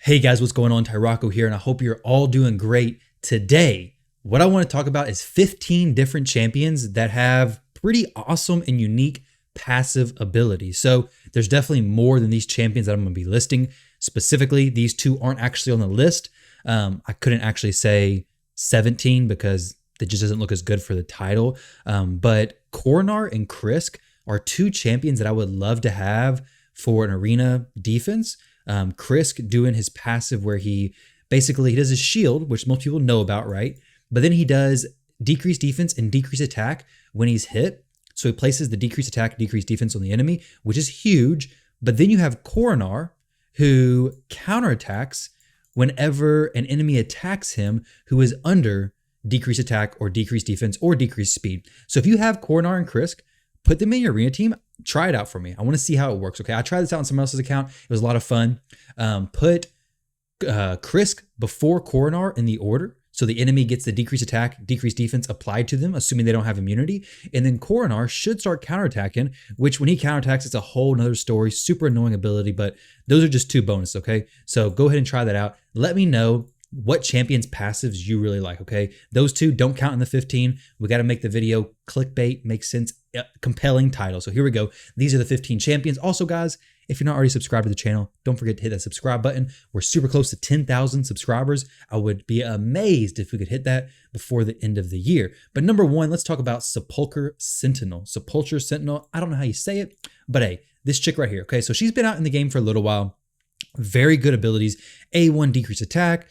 Hey guys, what's going on? Tyrauku here, and I hope you're all doing great. Today, what I want to talk about is 15 different champions that have pretty awesome and unique passive abilities. So there's definitely more than these champions that I'm going to be listing. Specifically, these two aren't actually on the list. I couldn't actually say 17 because it just doesn't look as good for the title. But Coronar and Krisk are two champions that I would love to have for an arena defense. Krisk doing his passive where he does his shield, which most people know about, right? But then he does decreased defense and decreased attack when he's hit. So he places the decreased attack, decreased defense on the enemy, which is huge. But then you have Coronar, who counterattacks whenever an enemy attacks him who is under decreased attack or decreased defense or decreased speed. So if you have Coronar and Krisk, put them in your arena team. Try it out for me. I want to see how it works. Okay, I tried this out on someone else's account. It was a lot of fun. Put Krisk before Coronar in the order, so the enemy gets the decreased attack, decreased defense applied to them, assuming they don't have immunity. And then Coronar should start counterattacking, which when he counterattacks, it's a whole nother story. Super annoying ability, but those are just two bonus. Okay, so go ahead and try that out. Let me know what champions passives you really like, okay? Those two don't count in the 15. We got to make the video clickbait, make sense, compelling title. So here we go. These are the 15 champions. Also, guys, if you're not already subscribed to the channel, don't forget to hit that subscribe button. We're super close to 10,000 subscribers. I would be amazed if we could hit that before the end of the year. But number one, let's talk about Sepulchre Sentinel. Sepulchre Sentinel, I don't know how you say it, but hey, this chick right here, okay? So she's been out in the game for a little while. Very good abilities. A1 decreased attack.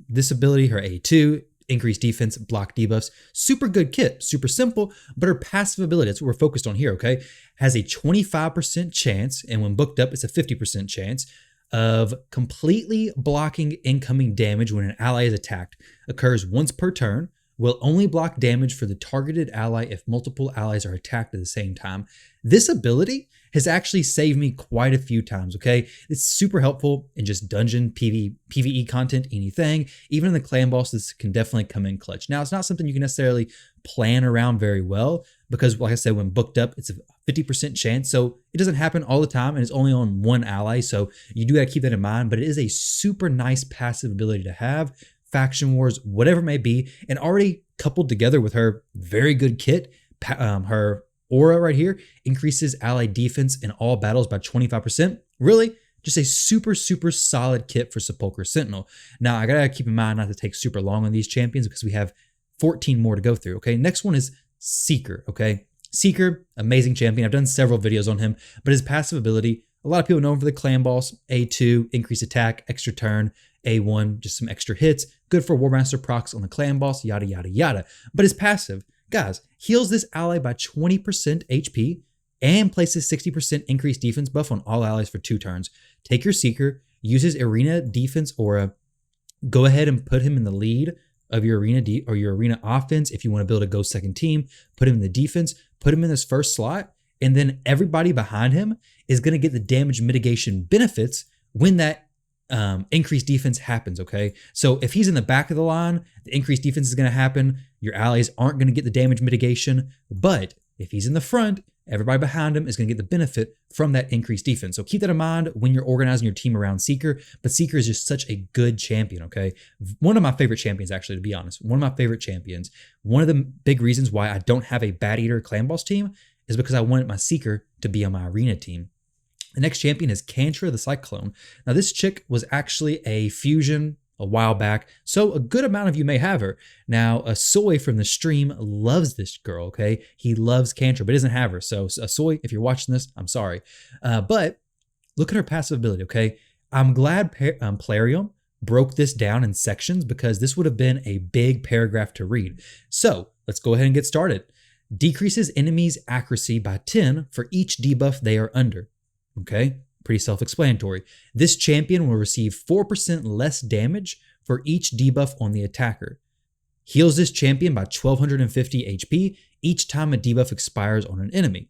This ability, her A2, increased defense, block debuffs, super good kit, super simple, but her passive ability, that's what we're focused on here, okay, has a 25% chance, and when booked up, it's a 50% chance of completely blocking incoming damage when an ally is attacked. Occurs once per turn, will only block damage for the targeted ally if multiple allies are attacked at the same time. This ability has actually saved me quite a few times, okay? It's super helpful in just dungeon, PvE content, anything. Even in the clan boss, this can definitely come in clutch. Now, it's not something you can necessarily plan around very well because, like I said, when booked up, it's a 50% chance. So it doesn't happen all the time and it's only on one ally. So you do got to keep that in mind, but it is a super nice passive ability to have. Faction wars, whatever it may be, and already coupled together with her very good kit, her aura right here increases ally defense in all battles by 25%. Really, just a super, super solid kit for Sepulchre Sentinel. Now, I gotta keep in mind not to take super long on these champions because we have 14 more to go through, okay? Next one is Seeker, okay? Seeker, amazing champion. I've done several videos on him, but his passive ability, a lot of people know him for the clan boss, A2, increased attack, extra turn, A1, just some extra hits, good for War Master procs on the clan boss, yada, yada, yada. But his passive, guys, heals this ally by 20% HP and places 60% increased defense buff on all allies for 2 turns. Take your Seeker, use his arena defense aura, go ahead and put him in the lead of your arena or your arena offense. If you want to build a Ghost second team, put him in the defense, put him in this first slot, and then everybody behind him is going to get the damage mitigation benefits when that increased defense happens, okay? So if he's in the back of the line, the increased defense is going to happen. Your allies aren't going to get the damage mitigation, but if he's in the front, everybody behind him is going to get the benefit from that increased defense. So keep that in mind when you're organizing your team around Seeker, but Seeker is just such a good champion, okay? One of my favorite champions, actually, to be honest. One of my favorite champions. One of the big reasons why I don't have a Bat Eater clan boss team is because I wanted my Seeker to be on my arena team. The next champion is Kantra the Cyclone. Now, this chick was actually a fusion a while back, so a good amount of you may have her. Now, Soy from the stream loves this girl, okay? He loves Kantra, but doesn't have her. So, Soy, if you're watching this, I'm sorry. But look at her passive ability, okay? I'm glad Plarium broke this down in sections because this would have been a big paragraph to read. So, let's go ahead and get started. Decreases enemies' accuracy by 10 for each debuff they are under. Okay, pretty self-explanatory. This champion will receive 4% less damage for each debuff on the attacker. Heals this champion by 1250 HP each time a debuff expires on an enemy.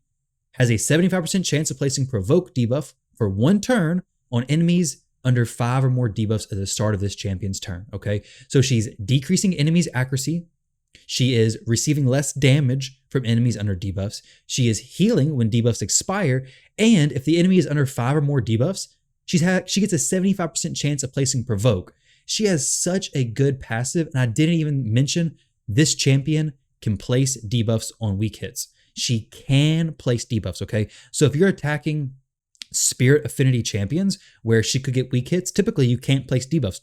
Has a 75% chance of placing provoke debuff for 1 turn on enemies under 5 or more debuffs at the start of this champion's turn. Okay, so she's decreasing enemies' accuracy. She is receiving less damage from enemies under debuffs. She is healing when debuffs expire. And if the enemy is under 5 or more debuffs, she gets a 75% chance of placing Provoke. She has such a good passive, and I didn't even mention this champion can place debuffs on weak hits. She can place debuffs, okay? So if you're attacking Spirit Affinity champions where she could get weak hits, typically you can't place debuffs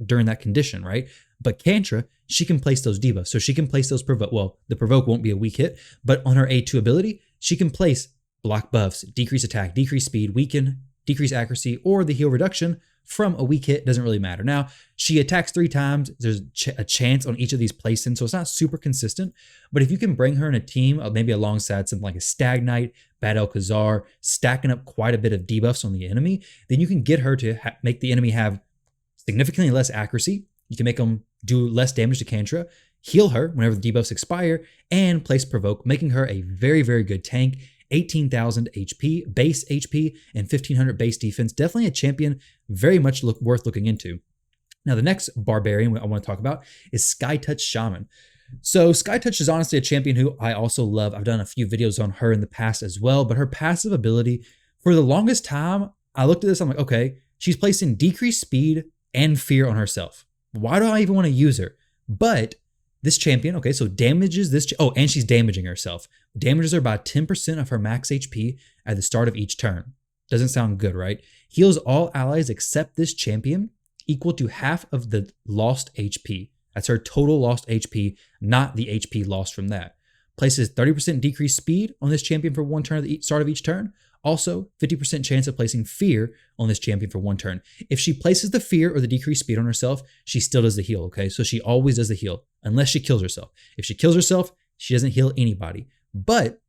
during that condition, right? But Kantra, she can place those debuffs. So she can place those Provoke. Well, the Provoke won't be a weak hit, but on her A2 ability, she can place block buffs, decrease attack, decrease speed, weaken, decrease accuracy, or the heal reduction from a weak hit. Doesn't really matter. Now, she attacks 3 times. There's a chance on each of these placements, so it's not super consistent. But if you can bring her in a team, maybe alongside something like a Stag Knight, Bad Alcazar, stacking up quite a bit of debuffs on the enemy, then you can get her to make the enemy have significantly less accuracy. You can make them do less damage to Kantra, heal her whenever the debuffs expire, and place Provoke, making her a very, very good tank. 18,000 HP, base HP, and 1,500 base defense. Definitely a champion very much worth looking into. Now, the next barbarian I want to talk about is Skytouch Shaman. So Skytouch is honestly a champion who I also love. I've done a few videos on her in the past as well, but her passive ability, for the longest time, I looked at this, I'm like, okay, she's placing decreased speed and fear on herself. Why do I even want to use her? But this champion, okay, so damages this, and she's damaging herself. Damages her by 10% of her max HP at the start of each turn. Doesn't sound good, right? Heals all allies except this champion, equal to half of the lost HP. That's her total lost HP, not the HP lost from that. Places 30% decreased speed on this champion for 1 turn at the start of each turn. Also, 50% chance of placing fear on this champion for 1 turn. If she places the fear or the decreased speed on herself, she still does the heal, okay? So she always does the heal, unless she kills herself. If she kills herself, she doesn't heal anybody. But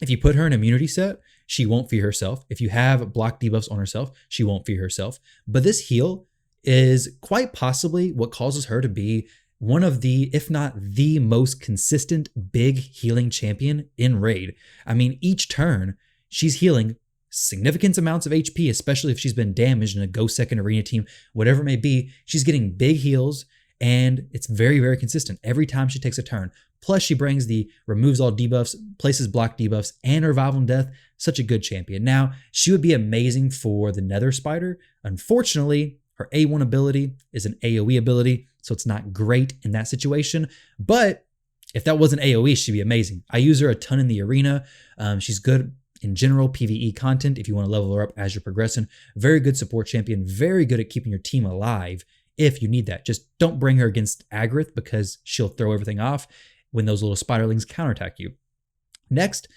if you put her in immunity set, she won't fear herself. If you have block debuffs on herself, she won't fear herself. But this heal is quite possibly what causes her to be one of the, if not the most consistent big healing champion in Raid. I mean, each turn, she's healing significant amounts of HP, especially if she's been damaged in a Go Second Arena team, whatever it may be. She's getting big heals, and it's very, very consistent every time she takes a turn. Plus, she brings the removes all debuffs, places block debuffs, and revival and death. Such a good champion. Now, she would be amazing for the Nether Spider. Unfortunately, her A1 ability is an AoE ability, so it's not great in that situation. But if that wasn't AoE, she'd be amazing. I use her a ton in the arena. She's good in general PvE content if you want to level her up as you're progressing. Very good support champion, very good at keeping your team alive if you need that. Just don't bring her against Agrith because she'll throw everything off when those little spiderlings counterattack you. Next,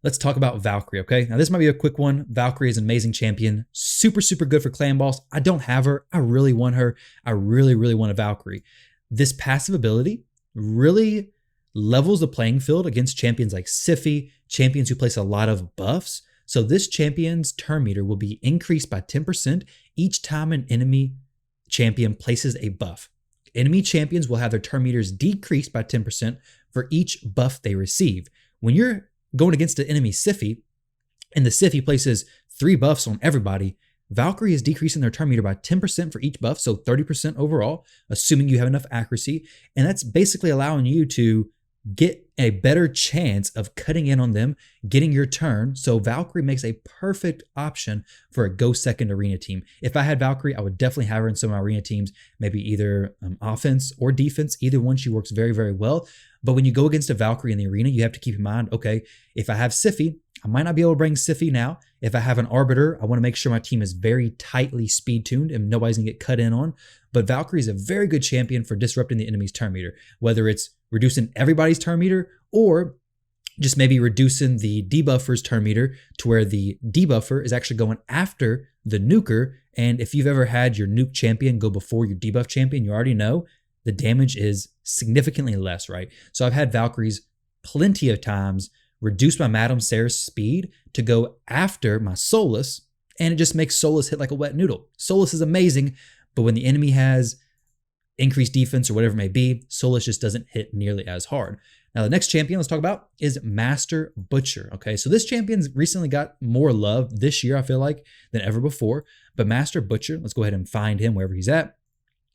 let's talk about Valkyrie, okay? Now this might be a quick one. Valkyrie is an amazing champion, super, super good for clan boss. I don't have her. I really want her. I really, really want a Valkyrie. This passive ability really levels the playing field against champions like Siphi, champions who place a lot of buffs. So this champion's turn meter will be increased by 10% each time an enemy champion places a buff. Enemy champions will have their turn meters decreased by 10% for each buff they receive. When you're going against an enemy Siphi, and the Siphi places 3 buffs on everybody, Valkyrie is decreasing their turn meter by 10% for each buff, so 30% overall, assuming you have enough accuracy. And that's basically allowing you to get a better chance of cutting in on them, getting your turn. So Valkyrie makes a perfect option for a Go Second Arena team. If I had Valkyrie, I would definitely have her in some of my arena teams, maybe either offense or defense. Either one, she works very, very well. But when you go against a Valkyrie in the arena, you have to keep in mind, okay, if I have Siphi, I might not be able to bring Siphi now. If I have an Arbiter, I want to make sure my team is very tightly speed tuned and nobody's going to get cut in on. But Valkyrie is a very good champion for disrupting the enemy's turn meter, whether it's reducing everybody's turn meter or just maybe reducing the debuffer's turn meter to where the debuffer is actually going after the nuker. And if you've ever had your nuke champion go before your debuff champion, you already know the damage is significantly less, right? So I've had Valkyries plenty of times reduce my Madame Sarah's speed to go after my Solus, and it just makes Solus hit like a wet noodle. Solus is amazing, but when the enemy has increased defense or whatever it may be, Solus just doesn't hit nearly as hard. Now, the next champion let's talk about is Master Butcher. Okay, so this champion's recently got more love this year, I feel like, than ever before. But Master Butcher, let's go ahead and find him wherever he's at.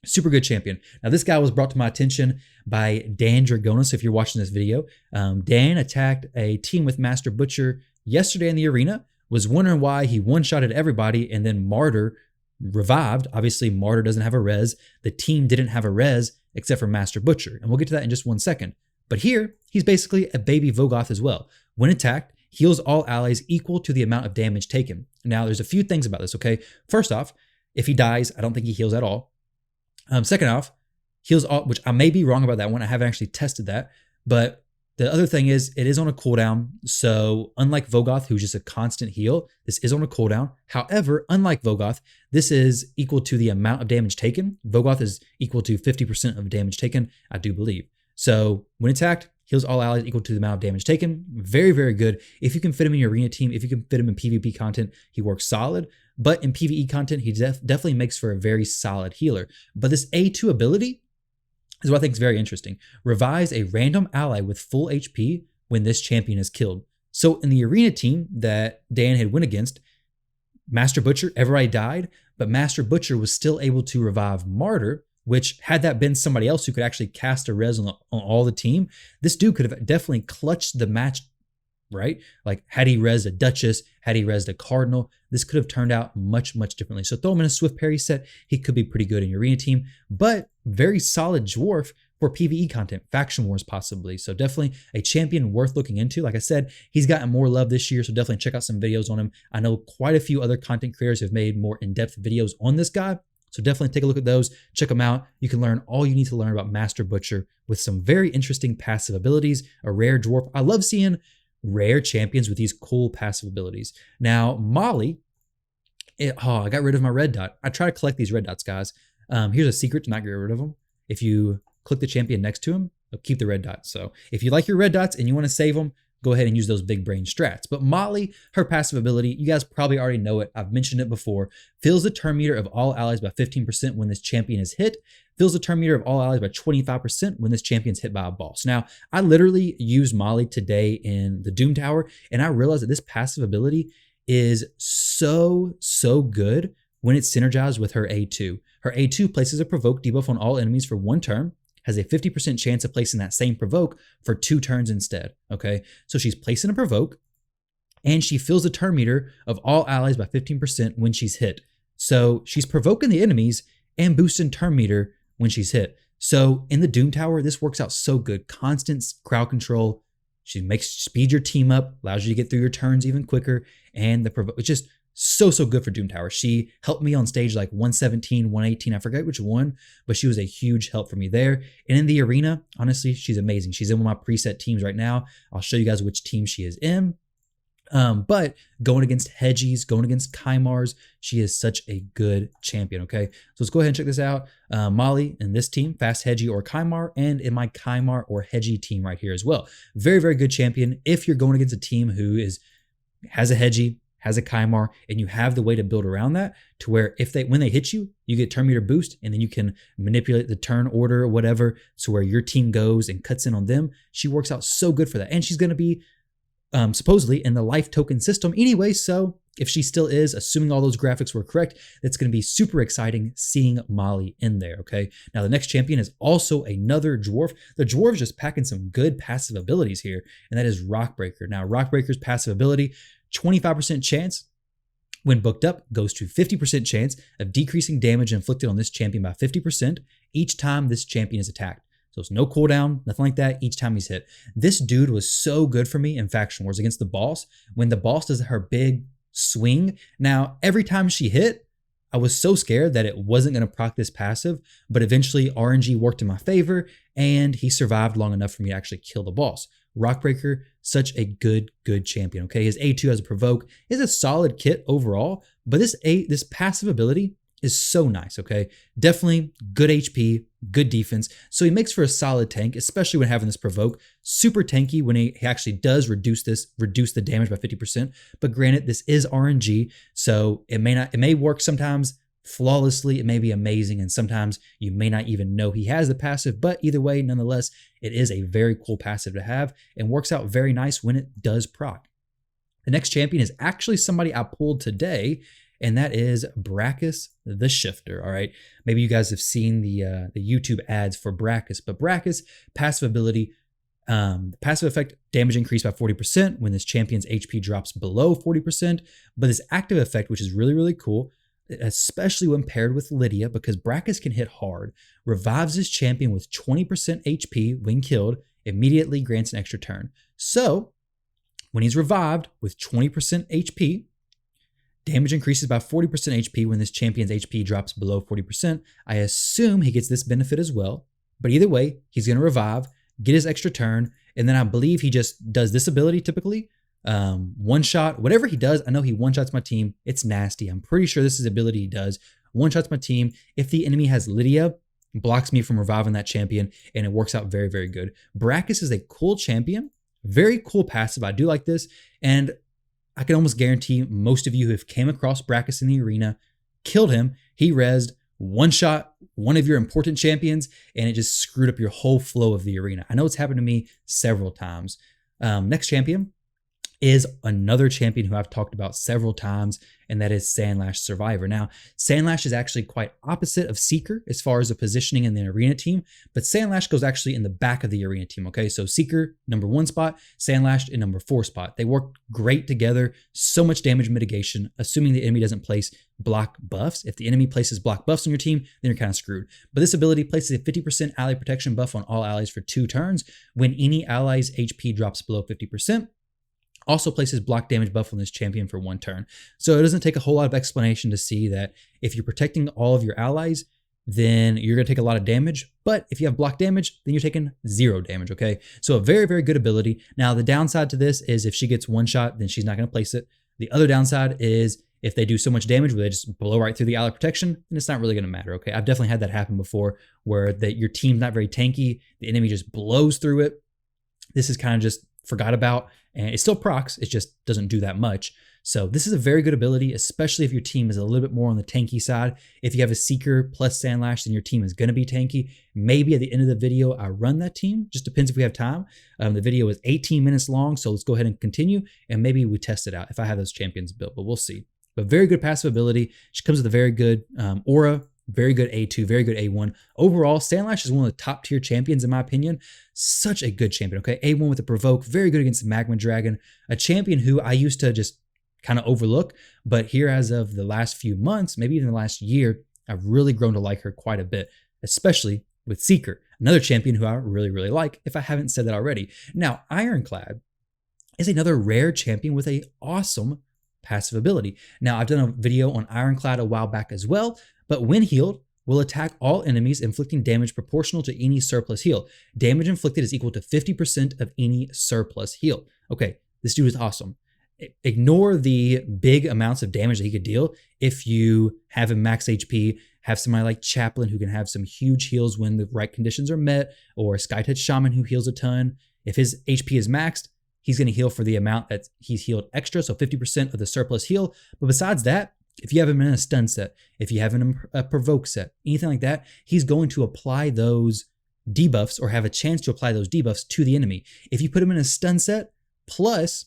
Super good champion. Now, this guy was brought to my attention by Dan Dragonis. If you're watching this video, Dan attacked a team with Master Butcher yesterday in the arena, was wondering why he one-shotted everybody and then Martyr revived. Obviously, Martyr doesn't have a res. The team didn't have a res except for Master Butcher. And we'll get to that in just 1 second. But here, he's basically a baby Vogoth as well. When attacked, heals all allies equal to the amount of damage taken. Now, there's a few things about this, okay? First off, if he dies, I don't think he heals at all. Second off, heals all, which I may be wrong about that one. I haven't actually tested that. But the other thing is, it is on a cooldown. So unlike Vogoth, who's just a constant heal, this is on a cooldown. However, unlike Vogoth, this is equal to the amount of damage taken. Vogoth is equal to 50% of damage taken, I do believe. So when attacked, heals all allies equal to the amount of damage taken. Very, very good. If you can fit him in your arena team, if you can fit him in PvP content, he works solid. But in PvE content, he definitely makes for a very solid healer. But this A2 ability is what I think is very interesting. Revives a random ally with full HP when this champion is killed. So in the arena team that Dan had went against, Master Butcher, everybody died, but Master Butcher was still able to revive Martyr, which had that been somebody else who could actually cast a res on all the team, this dude could have definitely clutched the match, right? Like had he resed a Duchess, had he resed a Cardinal, this could have turned out much, much differently. So throw him in a Swift Parry set, he could be pretty good in your arena team, but very solid dwarf for PvE content, faction wars possibly. So definitely a champion worth looking into. Like I said, he's gotten more love this year, so definitely check out some videos on him. I know quite a few other content creators have made more in-depth videos on this guy. So definitely take a look at those, check them out. You can learn all you need to learn about Master Butcher with some very interesting passive abilities, a rare dwarf. I love seeing rare champions with these cool passive abilities. Now, Molly, I got rid of my red dot. I try to collect these red dots, guys. Here's a secret to not get rid of them. If you click the champion next to him, it'll keep the red dots. So if you like your red dots and you want to save them, go ahead and use those big brain strats. But Molly, her passive ability, you guys probably already know it. I've mentioned it before. Fills the turn meter of all allies by 15% when this champion is hit. Fills the turn meter of all allies by 25% when this champion's hit by a boss. Now, I literally used Molly today in the Doom Tower, and I realized that this passive ability is so good when it's synergized with her A2. Her A2 places a provoke debuff on all enemies for 1 turn, has a 50% chance of placing that same provoke for 2 turns instead, okay? So she's placing a provoke, and she fills the turn meter of all allies by 15% when she's hit. So she's provoking the enemies and boosting turn meter when she's hit. So in the Doom Tower, this works out so good. Constant crowd control. She makes speed your team up, allows you to get through your turns even quicker, and the provoke, it's just so good for Doom Tower. She helped me on stage like 117, 118, I forget which one, but she was a huge help for me there. And in the arena, honestly, she's amazing. She's in one of my preset teams right now. I'll show you guys which team she is in. But going against Hedgies, going against Kymars, she is such a good champion, okay? So let's go ahead and check this out. Molly in this team, Fast Hedgie or Kymar, and in my Kymar or Hedgie team right here as well. Very good champion if you're going against a team who has a Hedgie, has a Kymar, and you have the way to build around that to where when they hit you, you get turn meter boost, and then you can manipulate the turn order or whatever, so where your team goes and cuts in on them. She works out so good for that. And she's going to be supposedly in the life token system anyway, so if she still is, assuming all those graphics were correct, it's going to be super exciting seeing Molly in there, okay? Now, the next champion is also another dwarf. The dwarf is just packing some good passive abilities here, and that is Rockbreaker. Now, Rockbreaker's passive ability, 25% chance when booked up goes to 50% chance of decreasing damage inflicted on this champion by 50% each time this champion is attacked. So it's no cooldown, nothing like that each time he's hit. This dude was so good for me in Faction Wars against the boss. When the boss does her big swing, now every time she hit, I was so scared that it wasn't going to proc this passive, but eventually RNG worked in my favor and he survived long enough for me to actually kill the boss. Rockbreaker, such a good champion, okay? His A2 as a provoke is a solid kit overall, but this passive ability is so nice, okay? Definitely good HP, good defense. So he makes for a solid tank, especially when having this provoke. Super tanky when he actually does reduce the damage by 50%. But granted, this is RNG, so it may work sometimes flawlessly, it may be amazing, and sometimes you may not even know he has the passive, but either way, nonetheless, it is a very cool passive to have and works out very nice when it does proc. The next champion is actually somebody I pulled today, and that is Breckis the Shifter, all right? Maybe you guys have seen the YouTube ads for Breckis, but Breckis, passive ability, passive effect, damage increase by 40% when this champion's HP drops below 40%, but this active effect, which is really cool, especially when paired with Lydia, because Breckis can hit hard, revives his champion with 20% HP when killed, immediately grants an extra turn. So, when he's revived with 20% HP, damage increases by 40% HP when this champion's HP drops below 40%. I assume he gets this benefit as well, but either way, he's going to revive, get his extra turn, and then I believe he just does this ability typically. One shot, whatever he does, I know he one-shots my team. It's nasty. I'm pretty sure this is the ability he does. One-shots my team. If the enemy has Lydia, blocks me from reviving that champion, and it works out very, very good. Breckis is a cool champion. Very cool passive. I do like this. And I can almost guarantee most of you who have came across Breckis in the arena, killed him, he rezzed, one-shot one of your important champions, and it just screwed up your whole flow of the arena. I know it's happened to me several times. Next champion is another champion who I've talked about several times, and that is Sanlash Survivor. Now, Sanlash is actually quite opposite of Seeker as far as the positioning in the arena team, but Sanlash goes actually in the back of the arena team, okay? So Seeker, number 1 spot, Sanlash in number 4 spot. They work great together, so much damage mitigation, assuming the enemy doesn't place block buffs. If the enemy places block buffs on your team, then you're kind of screwed. But this ability places a 50% ally protection buff on all allies for 2 turns when any ally's HP drops below 50%. Also places block damage buff on this champion for 1 turn. So it doesn't take a whole lot of explanation to see that if you're protecting all of your allies, then you're going to take a lot of damage. But if you have block damage, then you're taking 0 damage, okay? So a very, very good ability. Now, the downside to this is if she gets one shot, then she's not going to place it. The other downside is if they do so much damage where they just blow right through the ally protection, then it's not really going to matter, okay? I've definitely had that happen before where your team's not very tanky, the enemy just blows through it. This is kind of just forgot about, and it still procs, it just doesn't do that much. So this is a very good ability, especially if your team is a little bit more on the tanky side. If you have a Seeker plus Sanlash, then your team is going to be tanky. Maybe at the end of the video, I run that team. Just depends if we have time. The video is 18 minutes long, so let's go ahead and continue, and maybe we test it out if I have those champions built, but we'll see. But very good passive ability. She comes with a very good aura, very good A2, very good A1. Overall, Sanlash is one of the top tier champions in my opinion. Such a good champion, okay? A1 with the provoke, very good against Magma Dragon. A champion who I used to just kind of overlook, but here as of the last few months, maybe even the last year, I've really grown to like her quite a bit, especially with Seeker, another champion who I really, really like, if I haven't said that already. Now, Ironclad is another rare champion with a awesome passive ability. Now, I've done a video on Ironclad a while back as well, but when healed, will attack all enemies, inflicting damage proportional to any surplus heal. Damage inflicted is equal to 50% of any surplus heal. Okay, this dude is awesome. Ignore the big amounts of damage that he could deal. If you have him max HP, have somebody like Chaplain who can have some huge heals when the right conditions are met, or a Skytouch Shaman who heals a ton. If his HP is maxed, he's going to heal for the amount that he's healed extra, so 50% of the surplus heal. But besides that, if you have him in a stun set, if you have him in a provoke set, anything like that, he's going to apply those debuffs or have a chance to apply those debuffs to the enemy. If you put him in a stun set, plus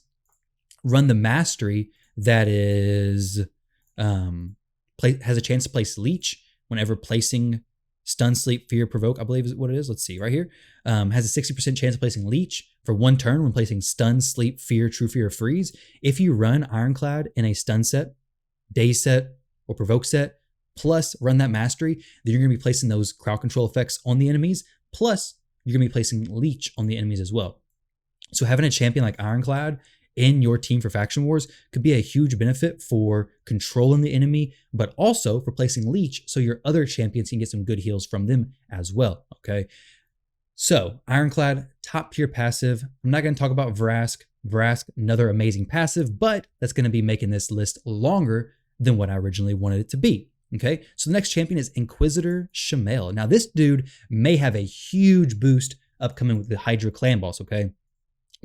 run the mastery that is has a chance to place leech whenever placing stun, sleep, fear, provoke, I believe is what it is. Let's see right here. Has a 60% chance of placing leech for 1 turn when placing stun, sleep, fear, true fear, or freeze. If you run Ironclad in a stun set, day set, or provoke set, plus run that mastery, then you're going to be placing those crowd control effects on the enemies, plus you're going to be placing leech on the enemies as well. So having a champion like Ironclad in your team for Faction Wars could be a huge benefit for controlling the enemy, but also for placing leech so your other champions can get some good heals from them as well, okay? So Ironclad, top tier passive. I'm not going to talk about Vrask. Vrask, another amazing passive, but that's going to be making this list longer than what I originally wanted it to be. Okay, so the next champion is Inquisitor Chameleon. Now, this dude may have a huge boost upcoming with the Hydra clan boss, okay?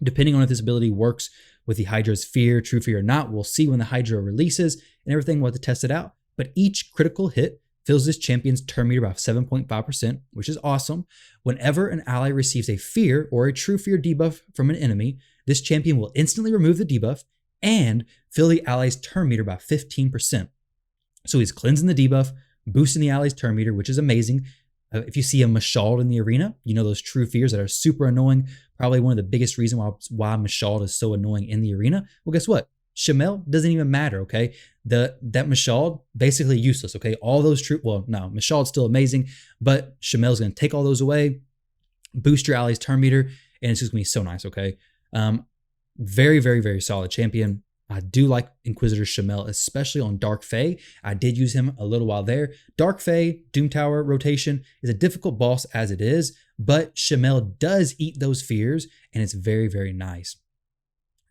Depending on if this ability works with the Hydra's fear, true fear or not, we'll see when the Hydra releases and everything. We'll have to test it out. But each critical hit fills this champion's turn meter by 7.5%, which is awesome. Whenever an ally receives a fear or a true fear debuff from an enemy, this champion will instantly remove the debuff and fill the ally's turn meter by 15%. So he's cleansing the debuff, boosting the ally's turn meter, which is amazing. If you see a Mashald in the arena, you know those true fears that are super annoying. Probably one of the biggest reasons why Mashald is so annoying in the arena. Well, guess what? Chamel doesn't even matter, okay? That Mashald, basically useless, okay? All those troops, well, no, Mashald's still amazing, but Chamel's going to take all those away, boost your ally's turn meter, and it's just going to be so nice, okay? Very, very, very solid champion. I do like Inquisitor Chameleon, especially on Dark Fae. I did use him a little while there. Dark Fae, Doom Tower rotation is a difficult boss as it is, but Chameleon does eat those fears, and it's very, very nice.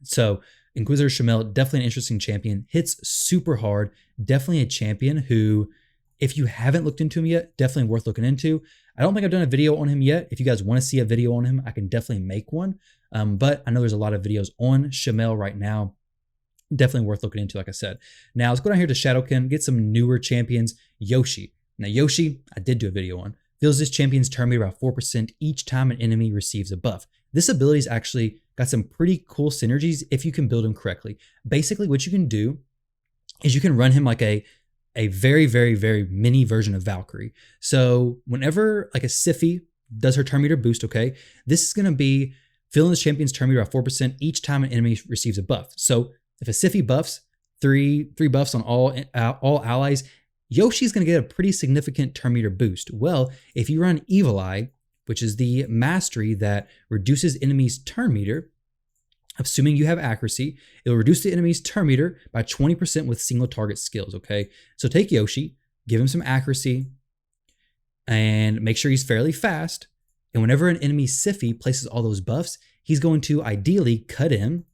So Inquisitor Chameleon, definitely an interesting champion. Hits super hard. Definitely a champion who, if you haven't looked into him yet, definitely worth looking into. I don't think I've done a video on him yet. If you guys want to see a video on him, I can definitely make one. But I know there's a lot of videos on Chameleon right now. Definitely worth looking into, like I said. Now, let's go down here to Shadowkin, get some newer champions. Yoshi. Now, Yoshi, I did do a video on. Fills this champion's turn meter about 4% each time an enemy receives a buff. This ability's actually got some pretty cool synergies if you can build him correctly. Basically, what you can do is you can run him like a very, very, very mini version of Valkyrie. So whenever like a Siphi does her turn meter boost, okay, this is going to be filling this champion's turn meter about 4% each time an enemy receives a buff. So if a Siphi buffs, three buffs on all allies, Yoshi's going to get a pretty significant turn meter boost. Well, if you run Evil Eye, which is the mastery that reduces enemies' turn meter, assuming you have accuracy, it'll reduce the enemy's turn meter by 20% with single target skills, okay? So take Yoshi, give him some accuracy, and make sure he's fairly fast. And whenever an enemy Siphi places all those buffs, he's going to ideally cut in,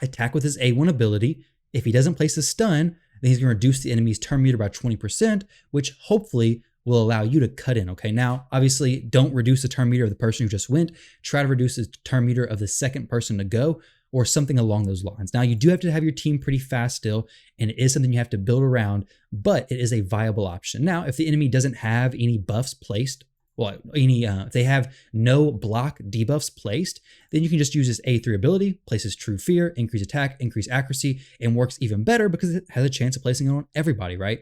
attack with his A1 ability. If he doesn't place a stun, then he's going to reduce the enemy's turn meter by 20%, which hopefully will allow you to cut in, okay? Now, obviously, don't reduce the turn meter of the person who just went. Try to reduce the turn meter of the second person to go, or something along those lines. Now, you do have to have your team pretty fast still, and it is something you have to build around, but it is a viable option. Now, if the enemy doesn't have any buffs placed, well, if they have no block debuffs placed, then you can just use this A3 ability, places True Fear, increase attack, increase accuracy, and works even better because it has a chance of placing it on everybody, right?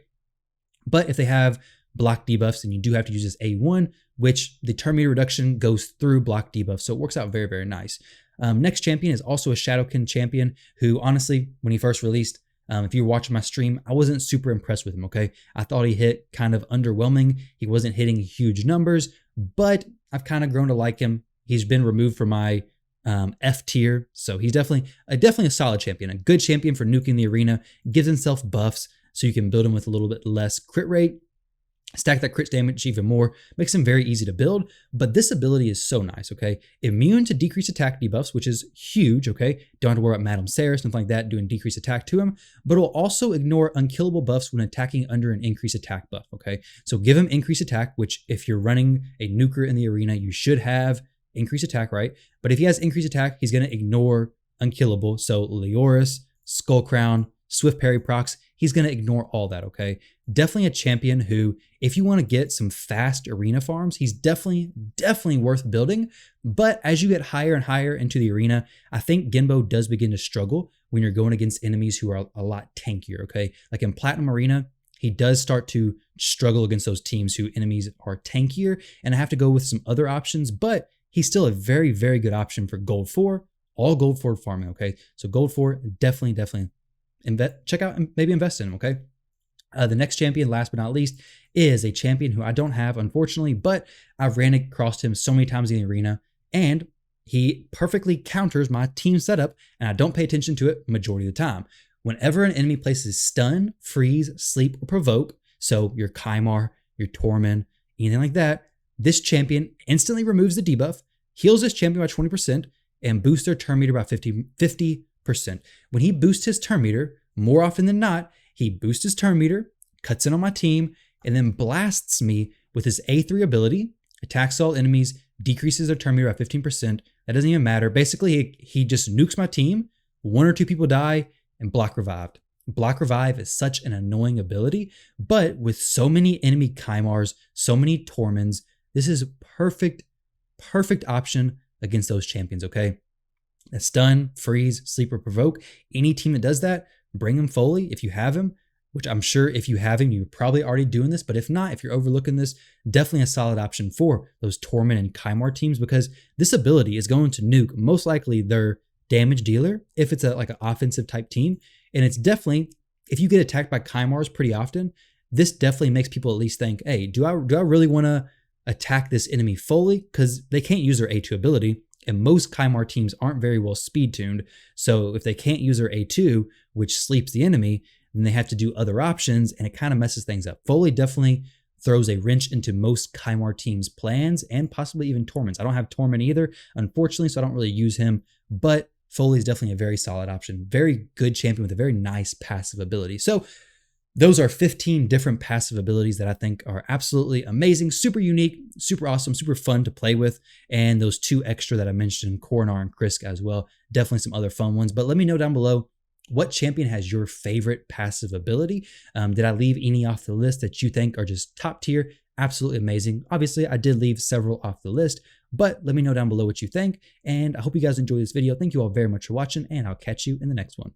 But if they have block debuffs, then you do have to use this A1, which the turn meter reduction goes through block debuffs, so it works out very, very nice. Next champion is also a Shadowkin champion who, honestly, when he first released, if you were watching my stream, I wasn't super impressed with him, okay? I thought he hit kind of underwhelming. He wasn't hitting huge numbers, but I've kind of grown to like him. He's been removed from my F tier, so he's definitely a solid champion, a good champion for nuking the arena, gives himself buffs so you can build him with a little bit less crit rate, stack that crit damage even more, makes him very easy to build. But this ability is so nice, okay? Immune to decreased attack debuffs, which is huge, okay? Don't have to worry about Madame Sarah, something like that, doing decreased attack to him, but it'll also ignore unkillable buffs when attacking under an increased attack buff, okay? So give him increased attack, which if you're running a nuker in the arena, you should have increased attack, right? But if he has increased attack, he's going to ignore unkillable. So Leoris, Skull Crown, Swift Parry procs, he's going to ignore all that, okay? Definitely a champion who, if you want to get some fast arena farms, he's definitely worth building. But as you get higher and higher into the arena, I think Gimbo does begin to struggle when you're going against enemies who are a lot tankier, okay? Like in Platinum Arena, he does start to struggle against those teams who enemies are tankier, and I have to go with some other options, but he's still a very, very good option for Gold 4, all Gold 4 farming, okay? So Gold 4, definitely check out and maybe invest in him, okay? The next champion, last but not least, is a champion who I don't have, unfortunately, but I've ran across him so many times in the arena, and he perfectly counters my team setup, and I don't pay attention to it majority of the time. Whenever an enemy places stun, freeze, sleep, or provoke, so your Kymar, your Torment, anything like that, this champion instantly removes the debuff, heals this champion by 20%, and boosts their turn meter by 50%. When he boosts his turn meter, more often than not, he boosts his turn meter, cuts in on my team, and then blasts me with his A3 ability, attacks all enemies, decreases their turn meter by 15%. That doesn't even matter. Basically, he just nukes my team, 1 or 2 people die, and block revived. Block revive is such an annoying ability, but with so many enemy Kymars, so many Torments, this is perfect option against those champions, okay? A stun, freeze, sleep, or provoke. Any team that does that, bring him Foley if you have him, which I'm sure if you have him, you're probably already doing this. But if not, if you're overlooking this, definitely a solid option for those Torment and Kymar teams, because this ability is going to nuke most likely their damage dealer if it's like an offensive type team. And it's definitely, if you get attacked by Kymars pretty often, this definitely makes people at least think, hey, do I really want to attack this enemy Foley? Because they can't use their A2 ability, and most Kymar teams aren't very well speed tuned. So if they can't use their A2, which sleeps the enemy, then they have to do other options, and it kind of messes things up. Foley definitely throws a wrench into most Kymar teams' plans, and possibly even Torments. I don't have Torment either, unfortunately, so I don't really use him, but Foley is definitely a very solid option. Very good champion with a very nice passive ability. So those are 15 different passive abilities that I think are absolutely amazing, super unique, super awesome, super fun to play with. And those 2 extra that I mentioned, Coronar and Kriska as well, definitely some other fun ones. But let me know down below, what champion has your favorite passive ability? Did I leave any off the list that you think are just top tier? Absolutely amazing. Obviously, I did leave several off the list, but let me know down below what you think. And I hope you guys enjoyed this video. Thank you all very much for watching, and I'll catch you in the next one.